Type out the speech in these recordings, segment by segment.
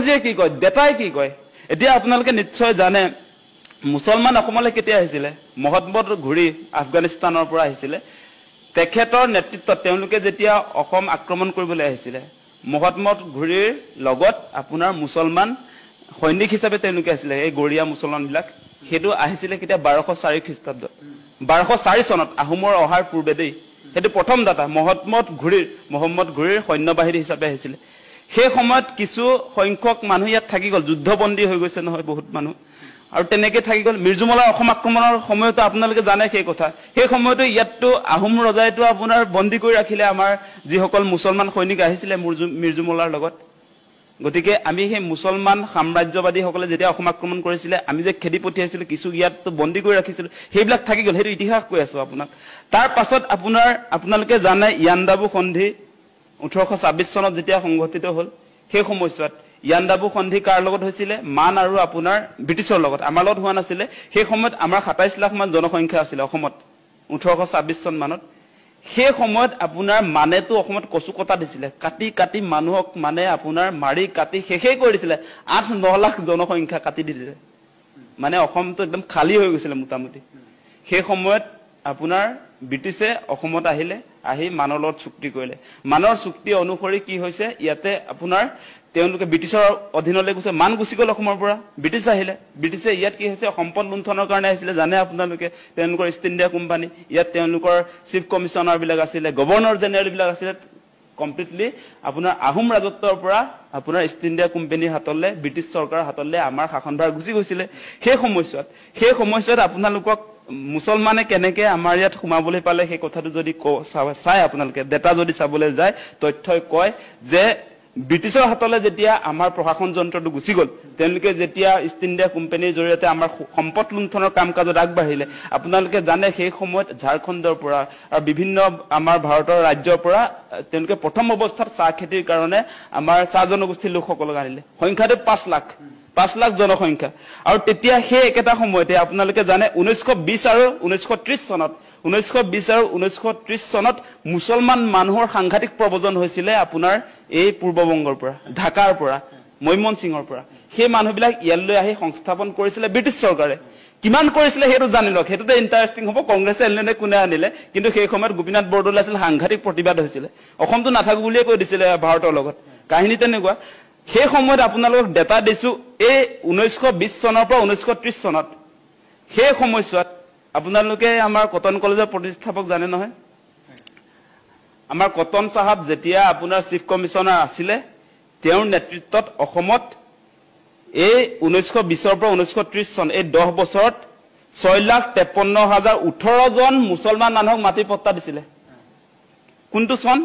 যে কি কয় ডেটাই কি কয় এতিয়া আপোনালোকে নিশ্চয় জানে মুছলমান অসমলৈ কেতিয়া আহিছিলে মহম্মদ ঘুৰি আফগানিস্তানৰ পৰা আহিছিলে তেখেতৰ নেতৃত্বত তেওঁলোকে যেতিয়া অসম আক্ৰমণ কৰিবলৈ আহিছিলে মহম্মদ ঘুৰিৰ লগত আপোনাৰ মুছলমান সৈনিক হিচাপে তেওঁলোকে আহিছিলে এই গৰিয়া মুছলমানবিলাক হেতু আহিছিলে কেতিয়া 1204 খ্ৰীষ্টাব্দ 1204 চনত আহোমৰ অহাৰ পূৰ্বে দেই হেতু প্ৰথম দাতা মহম্মদ ঘুৰিৰ সৈন্যবাহিনী হিচাপে আহিছিলে সেই সময়ত কিছু সংখ্যক মানুহ ইয়াত থাকি গল যুদ্ধবন্দী হৈ গৈছে নহয় বহুত মানুহ আৰু তেনেকে থাকি গল মিৰ্জুমলাৰ অসম আক্ৰমণৰ সময়ত আপোনালোকে জানে সেই কথা সেই সময়তো ইয়াতটো আহোম ৰজাইটো আপোনাৰ বন্দী কৰি ৰাখিলে আমাৰ যিসকল মুছলমান সৈনিক আহিছিলে মিৰ্জুমলাৰ লগত গতিকে আমি সেই মুছলমান সাম্ৰাজ্যবাদী সকলে যেতিয়া অসম আক্ৰমণ কৰিছিলে আমি যে খেদি পঠিয়াইছিল কিছু ইয়াতটো বন্দী কৰি ৰাখিছিল সেইবিলাক থাকি গল হেতু ইতিহাস কৈ আছো আপোনাক তাৰ পাছত আপোনালোকে জানে ইয়াণ্ডাবু সন্ধি 1826 চনত যেতিয়া সংঘটিত হল সেই সময়ছোৱাত ইয়াণ্ডাবু সন্ধি কাৰ লগত হৈছিল মান আৰু আপোনাৰ ব্ৰিটিছৰ লগত আমাৰ লগত হোৱা নাছিল সেই সময়ত আমাৰ 27 লাখ মান জনসংখ্যা আছিল অসমত 1826 চন মানত সেই সময়ত আপোনাৰ মানেটো অসমত কচুকটা দিছিল কাটি কাটি মানুহক মানে আপোনাৰ মাৰি কাটি শেষে কৰি দিছিল 8-9 লাখ জনসংখ্যা কাটি দিছিল মানে অসমটো একদম খালি হৈ গৈছিল মোটামুটি সেই সময়ত আপোনাৰ ব্ৰিটিছে অসমত আহি মানৰ লগত চুক্তি কৰিলে মানৰ চুক্তি অনুসৰি কি হৈছে ইয়াতে আপোনাৰ তেওঁলোকে ব্ৰিটিছৰ অধীনলৈ গৈছে মান গুছি গল অসমৰ পৰা ব্ৰিটিছ আহিলে ব্ৰিটিছে ইয়াত কি হৈছে সম্পদ লুণ্ঠনৰ কাৰণে আহিছিলে জানে আপোনালোকে তেওঁলোকৰ ইষ্ট ইণ্ডিয়া কোম্পানী ইয়াত তেওঁলোকৰ চিফ কমিশনাৰ বিলাক আছিল গভৰ্ণৰ জেনেৰেল বিলাক আছিল কমপ্লিটলি আপোনাৰ আহোম ৰাজত্বৰ পৰা আপোনাৰ ইষ্ট ইণ্ডিয়া কোম্পানীৰ হাতলৈ ব্ৰিটিছ চৰকাৰৰ হাতলৈ আমাৰ শাসনভাৰ গুছি গৈছিল সেই সময়ছোৱাত আপোনালোকক মুছলমানে কেনেকে আমাৰ ইয়াত সোমাবলৈ পালে সেই কথাটো যদি চাই আপোনালোকে ডেটা যদি চাবলৈ যায় তথ্যই কয় যে ব্ৰিটিছৰ হাতলৈ যেতিয়া আমাৰ প্ৰশাসন যন্ত্ৰটো গুছি গল তেওঁলোকে যেতিয়া ইষ্ট ইণ্ডিয়া কোম্পানীৰ জৰিয়তে আমাৰ সম্পদ লুণ্ঠনৰ কাম কাজত আগবাঢ়িলে আপোনালোকে জানে সেই সময়ত ঝাৰখণ্ডৰ পৰা আৰু বিভিন্ন আমাৰ ভাৰতৰ ৰাজ্যৰ পৰা তেওঁলোকে প্ৰথম অৱস্থাত চাহ খেতিৰ কাৰণে আমাৰ চাহ জনগোষ্ঠীৰ লোকসকলক আনিলে সংখ্যাটো 5 লাখ জনসংখ্যা আৰু তেতিয়া সেই একেটা সময়তে আপোনালোকে জানে 1920 আৰু 1930 চনত 1930 চনত মুছলমান মানুহৰ সাংঘাতিক প্ৰব্ৰজন হৈছিল আপোনাৰ এই পূৰ্ববংগৰ পৰা ঢাকাৰ পৰা ময়মনসিংহৰ পৰা সেই মানুহবিলাক ইয়ালৈ আহি সংস্থাপন কৰিছিল ব্ৰিটিছ চৰকাৰে কিমান কৰিছিল হেতু জানিলক হেতুতে ইন্টাৰেষ্টিং হ'ব কংগ্ৰেছে এলনে কোনে আনিলে কিন্তু সেই সময়ত গোপীনাথ বৰদলৈ আছিল সাংঘাতিক প্ৰতিবাদ হৈছিল অসমটো নাথাকো বুলিয়ে কৈ দিছিল ভাৰতৰ লগত কাহিনী তেনেকুৱা সেই সময়ত আপোনালোকক ডেটা দিছো এই 1920 চনৰ পৰা 1930 চনত সেই সময়ছোৱাত আপোনালোকে আমাৰ কটন কলেজৰ প্ৰতিষ্ঠাপক জানে নহয় আমাৰ কটন সাহাব যেতিয়া আপোনাৰ চিফ কমিশনাৰ আছিল তেওঁৰ নেতৃত্বত অসমত এই 1920 পৰা 1930 চন এই 10 বছৰত 6,53,018 জন মুছলমান মানুহক মাটি পট্টা দিছিল কোনটো চন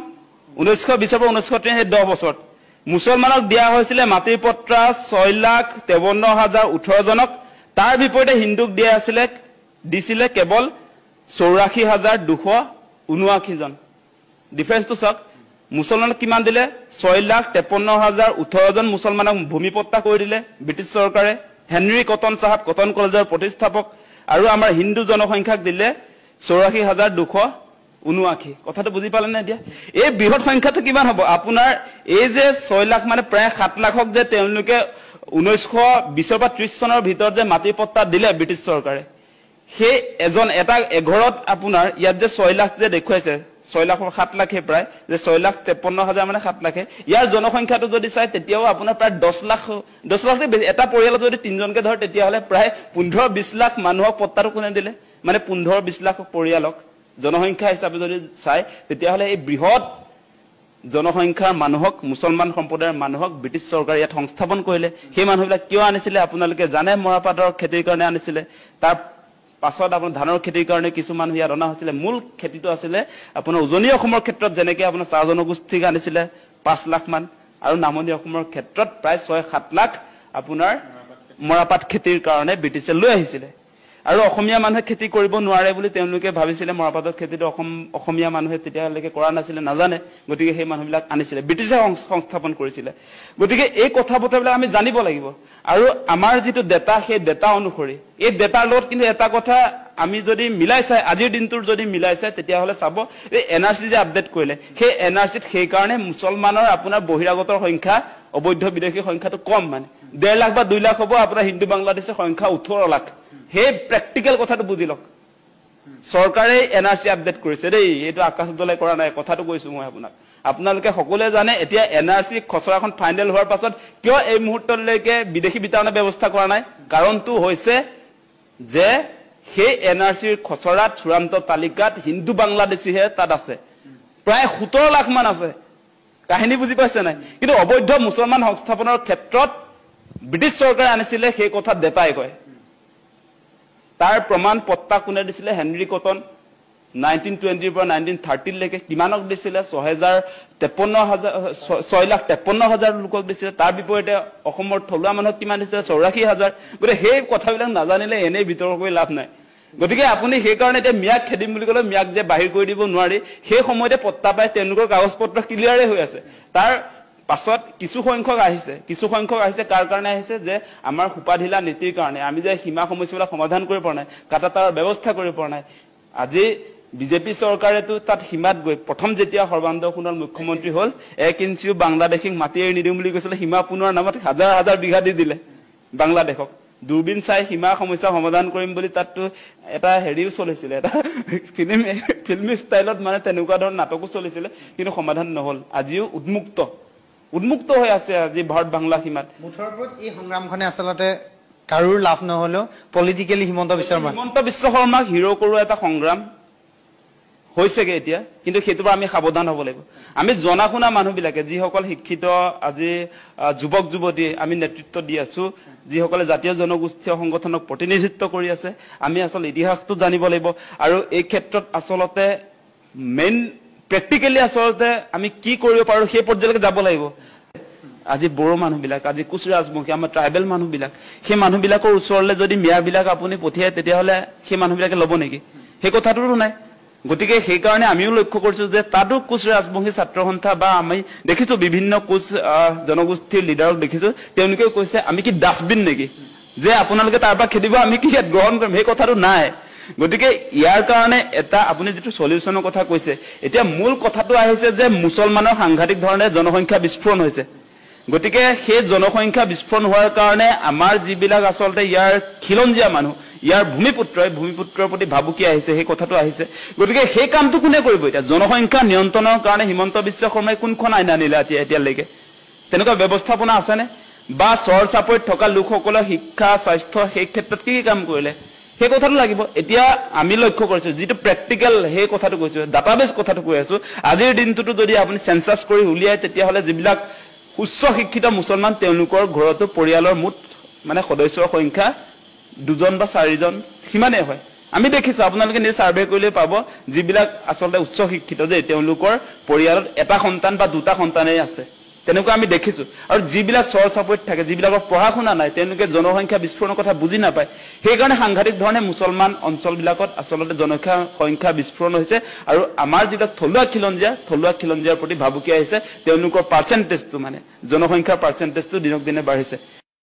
1920 পৰা 1930 এই 10 বছৰত মুছলমানক দিয়া হৈছিল মাটি পট্টা 6,53,018 জনক তাৰ বিপৰীতে হিন্দুক দিয়া দিছিলে কেৱল 84,279 জন ডিফাৰেন্সটো চাওক মুছলমানক কিমান দিলে 6,53,018 জন মুছলমানক ভূমি পট্টা কৰি দিলে ব্ৰিটিছ চৰকাৰে হেনৰি কটন সাহাব কটন কলেজৰ প্ৰতিষ্ঠাপক আৰু আমাৰ হিন্দু জনসংখ্যাক দিলে 84,279 কথাটো বুজি পালে নে দিয়া এই বৃহৎ সংখ্যাটো কিমান হ'ব আপোনাৰ এই যে 6 লাখ মানে প্ৰায় 7 লাখক যে তেওঁলোকে 1920 পৰা 30 চনৰ ভিতৰত যে মাটি পট্টা দিলে ব্ৰিটিছ চৰকাৰে সেই এজন এটা এঘৰত আপোনাৰ ইয়াত যে 6 লাখ যে দেখুৱাইছে 6 লাখ 7 লাখে প্ৰায় যে 6,53,000 মানে 7 লাখে ইয়াৰ জনসংখ্যাটো যদি চাই তেতিয়াও আপোনাৰ প্ৰায় 10 লাখ এটা পৰিয়ালত যদি তিনজনকে ধৰ তেতিয়া হলে প্ৰায় 15-20 লাখ মানুহক পট্টাটো কোনে দিলে মানে 15-20 লাখ পৰিয়ালক জনসংখ্যা হিচাপে যদি চাই তেতিয়া হলে এই বৃহৎ জনসংখ্যাৰ মানুহক মুছলমান সম্প্ৰদায়ৰ মানুহক ব্ৰিটিছ চৰকাৰে ইয়াত সংস্থাপন কৰিলে সেই মানুহবিলাক কিয় আনিছিল আপোনালোকে জানে মৰাপাটৰ খেতিৰ কাৰণে আনিছিল তাৰ পাছত আপোনাৰ ধানৰ খেতিৰ কাৰণে কিছু মানুহ ইয়াত অনা হৈছিল মূল খেতিটো আছিল আপোনাৰ উজনি অসমৰ ক্ষেত্ৰত যেনেকৈ আপোনাৰ চাহ জনগোষ্ঠীক আনিছিল 5 লাখ মান আৰু নামনি অসমৰ ক্ষেত্ৰত প্ৰায় 6-7 লাখ আপোনাৰ মৰাপাট খেতিৰ কাৰণে ব্ৰিটিছে লৈ আহিছিল আৰু অসমীয়া মানুহে খেতি কৰিব নোৱাৰে বুলি তেওঁলোকে ভাবিছিল মৰাপাটৰ খেতিটো অসমীয়া মানুহে তেতিয়ালৈকে কৰা নাছিল নাজানে গতিকে সেই মানুহবিলাক আনিছিল ব্ৰিটিছে সংস্থাপন কৰিছিল গতিকে এই কথা বতৰাবিলাক আমি জানিব লাগিব আৰু আমাৰ যেটো ডেটা সেই ডেটা অনুসৰি এই ডেটাৰ লগত কিন্তু এটা কথা আমি যদি মিলাই চাই আজিৰ দিনটোৰ যদি মিলাই চাই তেতিয়া হলে চাব এই এনআৰসি যে আপডেট কৰিলে সেই এনআৰসিত সেই কাৰণে মুছলমানৰ আপোনাৰ বহিৰাগতৰ সংখ্যা অবৈধ বিদেশী সংখ্যাটো কম মানে 1.5 লাখ বা 2 লাখ হ'ব আপোনাৰ হিন্দু বাংলাদেশৰ সংখ্যা 18 লাখ সেই প্ৰেক্টিকেল কথাটো বুজি লওক চৰকাৰে এনআৰসি আপডেট কৰিছে দেই এইটো আকাশ দলে কৰা নাই কথাটো কৈছো মই আপোনালোকে সকলোৱে জানে এতিয়া এনআৰসি খচৰাখন ফাইনেল হোৱাৰ পাছত কিয় এই মুহূৰ্তলৈকে বিদেশী বিতৰণৰ ব্যৱস্থা কৰা নাই কাৰণটো হৈছে যে সেই এনআৰসিৰ খচৰাত চূড়ান্ত তালিকাত হিন্দু বাংলাদেশীহে তাত আছে প্ৰায় 17 লাখ মান আছে কাহিনী বুজি পাইছে নাই কিন্তু অবৈধ মুছলমান সংস্থাপনৰ ক্ষেত্ৰত ব্ৰিটিছ চৰকাৰে আনিছিলে সেই কথা দেপাই কয় তাৰ প্ৰমাণ পত্তা কোনে দিছিলে হেনৰি কটন 1920 পৰা 1930 লৈকে কিমানক দিছিলে 6,53,000 লোকক দিছিলে তাৰ বিপৰীতে অসমৰ থলুৱা মানুহক কিমান দিছিলে 84,000 গৰে সেই কথাবিলাক নাজানিলে এনে বিতৰ্ক কৰি লাভ নাই গতিকে আপুনি সেই কাৰণে এতিয়া মিয়াক খেদিম বুলি ক'লে মিয়াক যে বাহিৰ কৰি দিব নোৱাৰি সেই সময়তে পত্তা পায় তেওঁলোকৰ কাগজ পত্ৰ ক্লিয়াৰে হৈ আছে তাৰ পাছত কিছু সংখ্যক আহিছে কাৰ কাৰণে আহিছে যে আমাৰ সুপাধিলা নীতিৰ কাৰণে আমি যে সীমা সমস্যাবিলাক সমাধান কৰিব পৰা নাই কাটাতাৰৰ ব্যৱস্থা কৰিব পৰা নাই আজি বিজেপি চৰকাৰেতো তাত সীমাত গৈ প্ৰথম যেতিয়া সৰ্বানন্দ সোণোৱাল মুখ্যমন্ত্ৰী হল 1 ইঞ্চিও বাংলাদেশিক মাটি এৰি নিদিম বুলি কৈছিল সীমা পুনৰ নামত হাজাৰ হাজাৰ বিঘা দি দিলে বাংলাদেশক দূৰবীন চাই সীমা সমস্যা সমাধান কৰিম বুলি তাততো এটা হেৰিও চলিছিল এটা ফিল্মি ষ্টাইলত মানে তেনেকুৱা ধৰণৰ নাটকো চলিছিল কিন্তু সমাধান নহল আজিও উন্মুক্ত হৈ আছে আজি ভাৰত বাংলা সীমাত মুঠৰ ওপৰত এই সংগ্ৰামখনে আচলতে কাৰোৰ লাভ নহলেও পলিটিক্যালি হিমন্ত বিশ্ব শৰ্মাক হিৰো কৰোৱা এটা সংগ্ৰাম হৈছেগে এতিয়া কিন্তু সেইটোৰ আমি সাৱধান হ'ব লাগিব আমি জনা শুনা মানুহবিলাকে যিসকল শিক্ষিত আজি যুৱক যুৱতী আমি নেতৃত্ব দি আছো যিসকলে জাতীয় জনগোষ্ঠীয় সংগঠনক প্ৰতিনিধিত্ব কৰি আছে আমি আসলে ইতিহাসটো জানিব লাগিব আৰু এই ক্ষেত্ৰত আসলতে মেইন প্ৰেক্টিক্যালি আসলতে আমি কি কৰিব পাৰো সেই পৰ্যায়লৈকে যাব লাগিব আজি বড়ো মানুহবিলাক আজি কুচ ৰাজবংশী আমাৰ ট্ৰাইবেল মানুহবিলাক সেই মানুহবিলাকৰ ওচৰলৈ যদি মিয়াবিলাক আপুনি পঠিয়ায় তেতিয়াহলে সেই মানুহবিলাকে ল'ব নেকি সেই কথাটোতো নাই গতিকে সেই কাৰণে আমিও লক্ষ্য কৰিছো যে তাতো কুচ ৰাজবংশী ছাত্ৰ সন্থা বা আমি দেখিছো বিভিন্ন কুচ জনগোষ্ঠীৰ লিডাৰক দেখিছো তেওঁলোকে কৈছে আমি কি ডাস্টবিন নেকি যে আপোনালোকে তাৰ পৰা খেদিব আমি কি গ্ৰহণ কৰিম সেই কথাটো নাই গতিকে ইয়াৰ কাৰণে এটা আপুনি যেটো সলিউশনৰ কথা কৈছে এতিয়া মূল কথাটো আহিছে যে মুছলমানৰ সাংঘাতিক ধৰণে জনসংখ্যা বিস্ফোৰণ হৈছে গতিকে সেই জনসংখ্যা বিস্ফোৰণ হোৱাৰ কাৰণে আমাৰ যিবিলাক আসলতে ইয়াৰ খিলঞ্জিয়া মানুহ ইয়াৰ ভূমিপুত্ৰৰ প্ৰতি ভাবুকি আহিছে সেই কথাটো আহিছে গতিকে সেই কামটো কোনে কৰিব এতিয়া জনসংখ্যা নিয়ন্ত্ৰণৰ কাৰণে হিমন্ত বিশ্ব শৰ্মাই কোনখন আইন আনিলে এতিয়ালৈকে তেনেকুৱা ব্যৱস্থাপনা আছেনে বা চৰ চাপৰিত থকা লোকসকলৰ শিক্ষা স্বাস্থ্য সেই ক্ষেত্ৰত কি কাম কৰিলে সেই কথাটো লাগিব এতিয়া আমি লক্ষ্য কৰিছো যেটো প্ৰেক্টিক্যাল সেই কথাটো কৈছো ডাটাবেস কথাটো কৈ আছো আজিৰ দিনটোটো যদি আপুনি সেন্সাস কৰি উলিয়ায় তেতিয়াহলে যিবিলাক উচ্চ শিক্ষিত মুছলমান তেওঁলোকৰ ঘৰতো পৰিয়ালৰ মুঠ মানে সদস্যৰ সংখ্যা 2 জন বা 4 জন সিমানে হয় আমি দেখিছো আপোনালোকে নি সাৰ্ভে কৰিলে পাব যিবিলাক আসলতে উচ্চ শিক্ষিত যে তেওঁলোকৰ পৰিয়ালত এটা সন্তান বা দুটা সন্তানেই আছে তেনেকুৱা আমি দেখিছো আৰু যিবিলাক চৰ চাপৰিত থাকে যিবিলাকৰ পঢ়া শুনা নাই তেওঁলোকে জনসংখ্যা বিস্ফোৰণৰ কথা বুজি নাপায় সেই কাৰণে সাংঘাতিক ধৰণে মুছলমান অঞ্চলবিলাকত আসলতে জনসংখ্যা বিস্ফোৰণ হৈছে আৰু আমাৰ যিবিলাক থলুৱা খিলঞ্জিয়াৰ প্ৰতি ভাবুকি আহিছে তেওঁলোকৰ পাৰ্চেন্টেজটো মানে জনসংখ্যাৰ পাৰ্চেন্টেজটো দিনক দিনে বাঢ়িছে